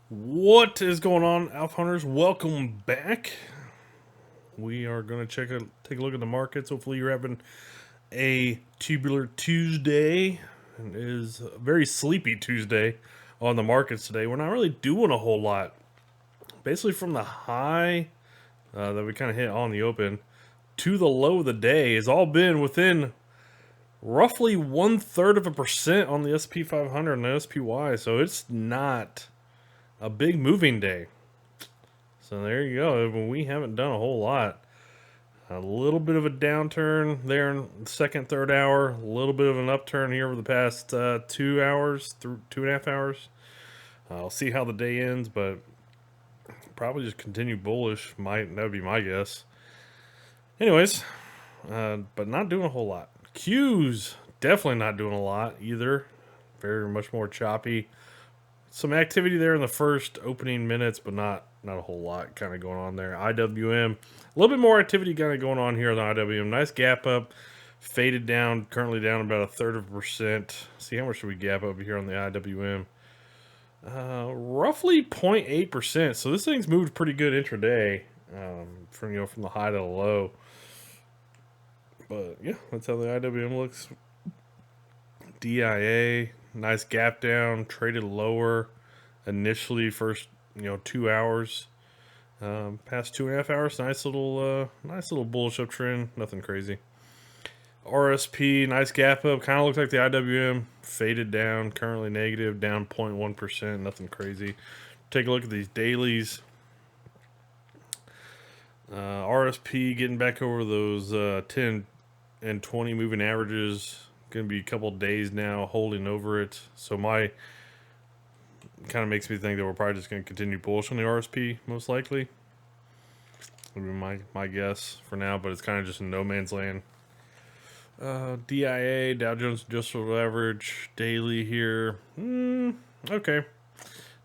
What is going on, Alpha Hunters? Welcome back. We are going to take a look at the markets. Hopefully, you're having a tubular Tuesday. It is a very sleepy Tuesday on the markets today. We're not really doing a whole lot. Basically, from the high that we kind of hit on the open to the low of the day has all been within roughly 1/3% on the SP 500 and the SPY. So it's not a big moving day. So there you go. We haven't done a whole lot. A little bit of a downturn there in the second, third hour. A little bit of an upturn here over the past 2 hours, through 2.5 hours. I'll see how the day ends, but probably just continue bullish. That would be my guess. Anyways, but not doing a whole lot. Qs definitely not doing a lot either. Very much more choppy. Some activity there in the first opening minutes, but not a whole lot kind of going on there. IWM, a little bit more activity kind of going on here on the IWM. Nice gap up, faded down, currently down about 1/3%. See how much should we gap up here on the IWM? Roughly 0.8%. So this thing's moved pretty good intraday, from the high to the low. But yeah, that's how the IWM looks. DIA, nice gap down, traded lower initially first 2 hours. Past 2.5 hours, nice little bullish uptrend. Nothing crazy. RSP, nice gap up. Kind of looks like the IWM faded down. Currently negative, down 0.1%. Nothing crazy. Take a look at these dailies. RSP getting back over those 10 and 20 moving averages. Going to be a couple days now holding over it. So my kind of makes me think that we're probably just going to continue bullish on the RSP most likely. Would be my guess for now, but it's kind of just in no man's land. DIA, Dow Jones Industrial Average, daily here. Okay.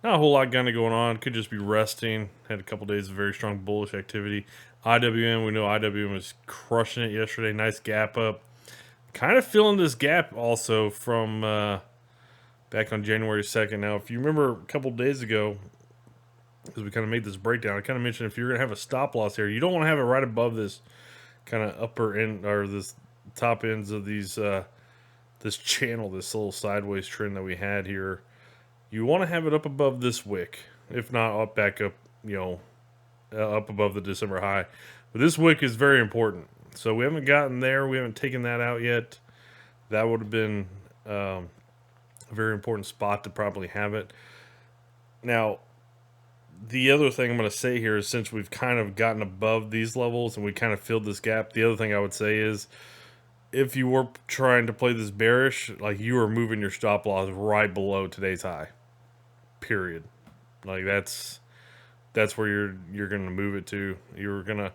Not a whole lot kind of going on. Could just be resting. Had a couple days of very strong bullish activity. IWM, we know IWM was crushing it yesterday. Nice gap up. Kind of feeling this gap also from back on January 2nd. Now, if you remember a couple days ago, because we kind of made this breakdown, I kind of mentioned if you're going to have a stop loss here, you don't want to have it right above this kind of upper end or this top ends of these this channel, this little sideways trend that we had here. You want to have it up above this wick, if not up back up, up above the December high. But this wick is very important. So we haven't gotten there. We haven't taken that out yet. That would have been a very important spot to probably have it. Now, the other thing I'm going to say here is since we've kind of gotten above these levels and we kind of filled this gap, the other thing I would say is if you were trying to play this bearish, like you are moving your stop loss right below today's high. Period. Like that's where you're going to move it to. You're going to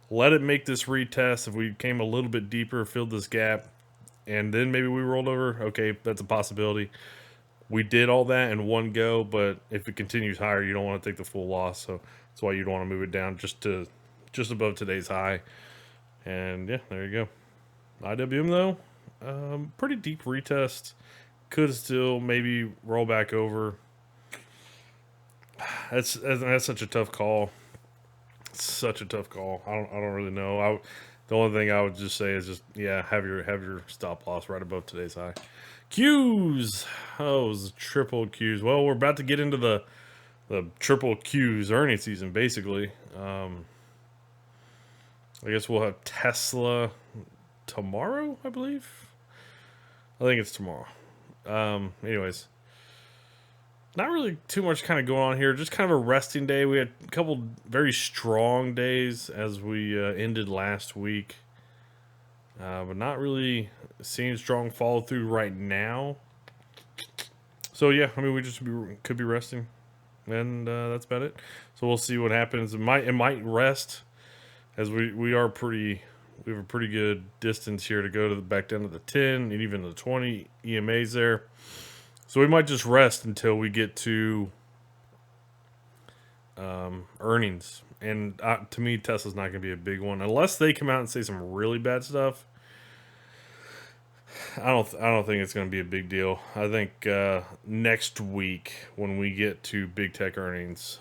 let it make this retest. If we came a little bit deeper, filled this gap, and then maybe we rolled over, okay, that's a possibility. We did all that in one go, but if it continues higher, you don't want to take the full loss. So that's why you don't want to move it down just above today's high. And yeah, there you go. IWM though, pretty deep retest. Could still maybe roll back over. That's such a tough call. Such a tough call. I don't really know. The only thing I would just say is just have your stop loss right above today's high. Qs. Oh, it was triple Qs. Well, we're about to get into the triple Qs earnings season, basically. I guess we'll have Tesla tomorrow, I believe. I think it's tomorrow. Anyways, not really too much kind of going on here. Just kind of a resting day. We had a couple very strong days as we ended last week. But not really seeing strong follow through right now. So yeah, I mean we could be resting, and that's about it. So we'll see what happens. It might rest, as we have a pretty good distance here to go to back down to the 10 and even the 20 EMAs there. So we might just rest until we get to earnings. And to me, Tesla's not going to be a big one unless they come out and say some really bad stuff. I don't think it's going to be a big deal. I think next week when we get to big tech earnings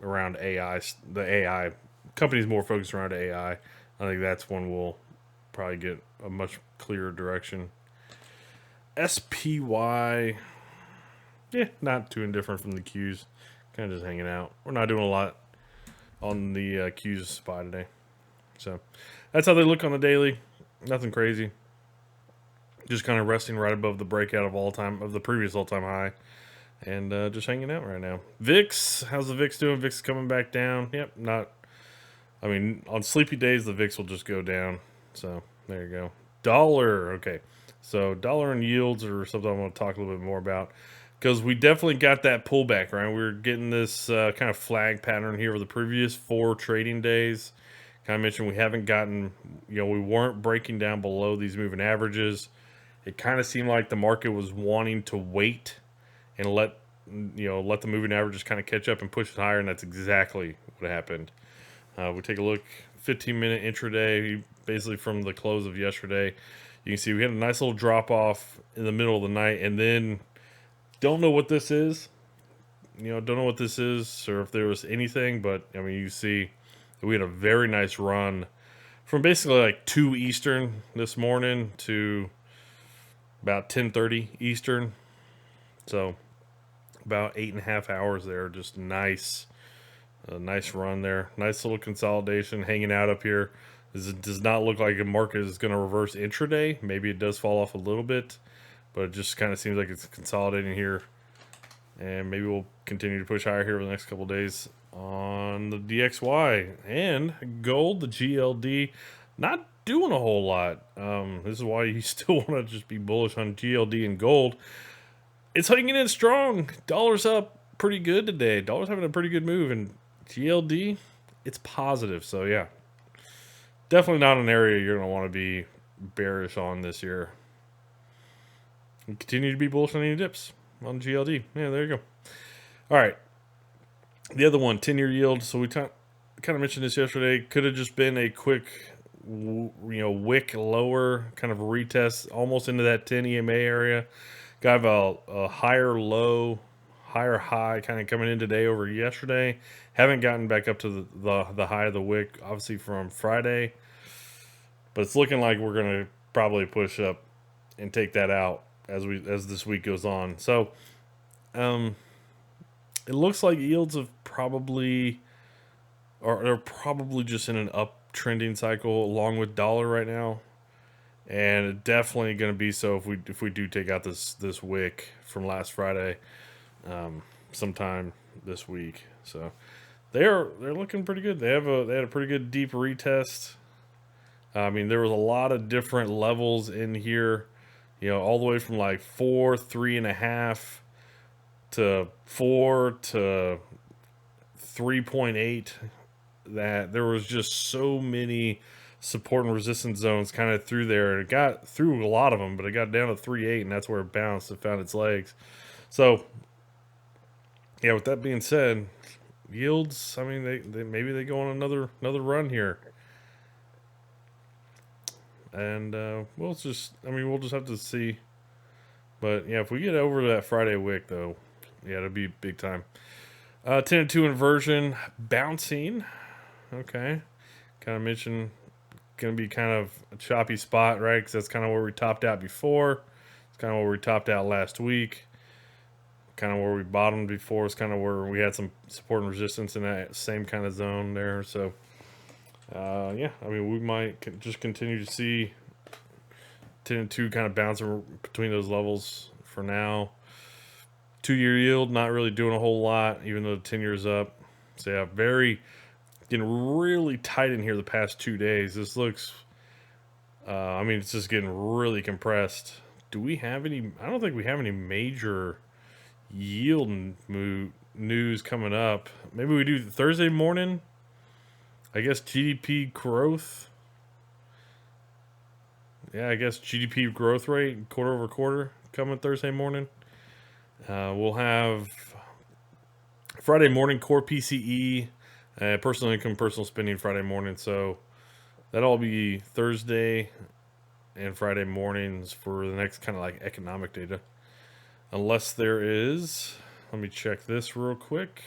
around AI, the AI companies more focused around AI. I think that's when we'll probably get a much clearer direction. SPY, yeah, not too indifferent from the Qs. Kind of just hanging out. We're not doing a lot on the Qs SPY today. So that's how they look on the daily. Nothing crazy. Just kind of resting right above the breakout of the previous all time high, and just hanging out right now. VIX, how's the VIX doing? VIX coming back down. Yep, not. I mean, on sleepy days the VIX will just go down. So there you go. Dollar, okay. So dollar and yields are something I want to talk a little bit more about because we definitely got that pullback, right? We are getting this kind of flag pattern here over the previous 4 trading days. Kind of mentioned we haven't gotten, we weren't breaking down below these moving averages. It kind of seemed like the market was wanting to wait and let the moving averages kind of catch up and push it higher, and that's exactly what happened. We take a look, 15-minute intraday, basically from the close of yesterday. You can see we had a nice little drop off in the middle of the night, and then don't know what this is. Don't know what this is or if there was anything, but I mean, you see we had a very nice run from basically like 2 Eastern this morning to about 10:30 Eastern. So about 8.5 hours there. Just nice, a nice run there. Nice little consolidation hanging out up here. It does not look like a market is going to reverse intraday. Maybe it does fall off a little bit, but it just kind of seems like it's consolidating here. And maybe we'll continue to push higher here over the next couple days on the DXY and gold, the GLD. Not doing a whole lot. This is why you still want to just be bullish on GLD and gold. It's hanging in strong. Dollar's up pretty good today. Dollar's having a pretty good move, and GLD, it's positive. So yeah, definitely not an area you're going to want to be bearish on this year. And continue to be bullish on any dips on GLD. Yeah, there you go. All right. The other one, 10-year yield. So we kind of mentioned this yesterday. Could have just been a quick, wick lower, kind of retest almost into that 10 EMA area. Got a higher low, higher high kind of coming in today over yesterday. Haven't gotten back up to the high of the wick, obviously from Friday. But it's looking like we're going to probably push up and take that out as this week goes on. So it looks like yields have are probably just in an uptrending cycle along with dollar right now. And definitely going to be so if we do take out this wick from last Friday, sometime this week. So they're looking pretty good. They had a pretty good deep retest. I mean, there was a lot of different levels in here, all the way from like 4, 3.5 to 4 to 3.8. That there was just so many support and resistance zones kind of through there. It got through a lot of them, but it got down to 3.8, and that's where it bounced and found its legs. So, yeah, with that being said, yields, I mean, they maybe they go on another run here. And we'll just have to see. But yeah, if we get over that Friday wick, though, yeah, it'll be big time. 10-2 inversion bouncing. Okay, kind of mentioned going to be kind of a choppy spot, right? Because that's kind of where we topped out before. It's kind of where we topped out last week. Kind of where we bottomed before. It's kind of where we had some support and resistance in that same kind of zone there. So, yeah, I mean, we might just continue to see 10-2 kind of bouncing between those levels for now. 2-year yield, not really doing a whole lot, even though the 10 years up. So, yeah, getting really tight in here the past 2 days. This looks, I mean, it's just getting really compressed. Do we have any? I don't think we have any major yield news coming up. Maybe we do Thursday morning. I guess GDP growth. Yeah, I guess GDP growth rate quarter over quarter coming Thursday morning. We'll have Friday morning core PCE, personal income, personal spending Friday morning. So that'll all be Thursday. and Friday mornings for the next kind of like economic data. Unless there is, let me check this real quick.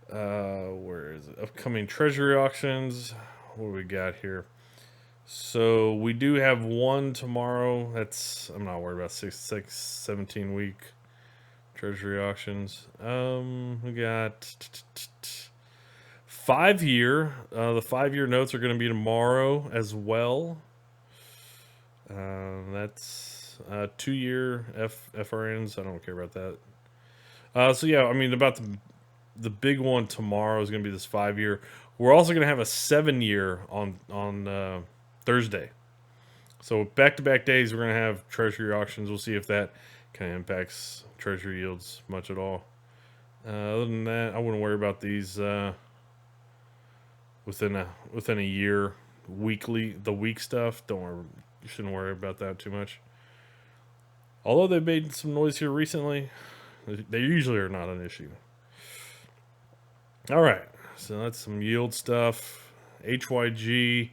Where is it? Upcoming treasury auctions. What do we got here? So we do have one tomorrow. I'm not worried about 17 week treasury auctions. We got 5 year. The 5 year notes are going to be tomorrow as well. That's 2 year FRNs. I don't care about that. So yeah, I mean about the big one tomorrow is going to be this 5 year. We're also going to have a 7 year on Thursday. So back to back days, we're going to have treasury auctions. We'll see if that kind of impacts treasury yields much at all. Other than that, I wouldn't worry about these within a year. The week stuff. Don't worry. You shouldn't worry about that too much. Although they've made some noise here recently, they usually are not an issue. All right, so that's some yield stuff. HYG,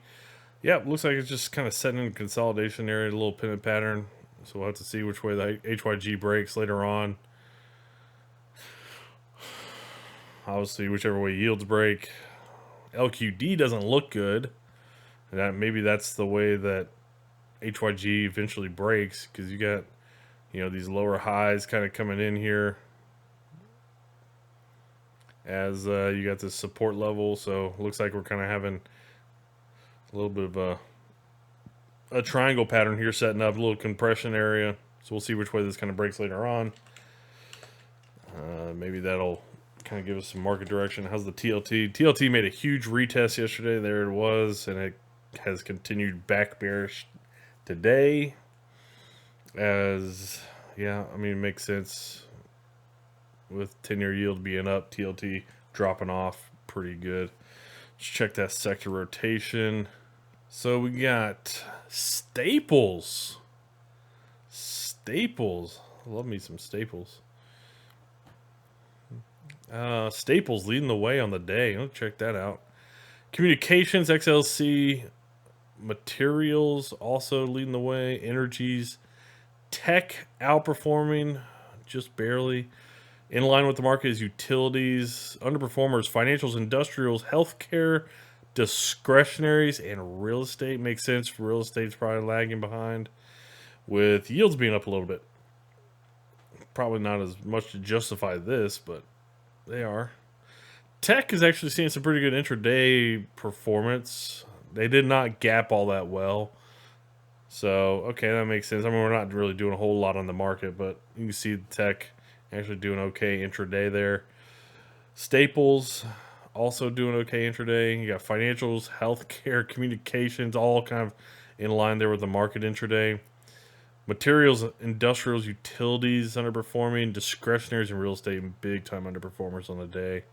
yeah, looks like it's just kind of setting in a consolidation area, a little pivot pattern. So we'll have to see which way the HYG breaks later on. Obviously, whichever way yields break. LQD doesn't look good. Maybe that's the way that HYG eventually breaks, because you got, these lower highs kind of coming in here as you got this support level. So it looks like we're kind of having a little bit of a triangle pattern here setting up, a little compression area. So we'll see which way this kind of breaks later on. Maybe that'll kind of give us some market direction. How's the TLT? TLT made a huge retest yesterday. There it was, and it has continued back bearish today. It makes sense with 10-year yield being up, TLT dropping off pretty good. Let's check that sector rotation. So we got Staples. Love me some Staples. Staples leading the way on the day. Let's check that out. Communications, XLC, materials also leading the way. Energies, tech outperforming just barely. In line with the market is utilities, underperformers, financials, industrials, healthcare, discretionaries, and real estate. Makes sense. Real estate's probably lagging behind, with yields being up a little bit. Probably not as much to justify this, but they are. Tech is actually seeing some pretty good intraday performance. They did not gap all that well. So, okay, that makes sense. I mean, we're not really doing a whole lot on the market, but you can see the tech actually doing okay intraday there. Staples also doing okay intraday. You got financials, healthcare, communications, all kind of in line there with the market intraday. Materials, industrials, utilities underperforming. Discretionaries and real estate big time underperformers on the day.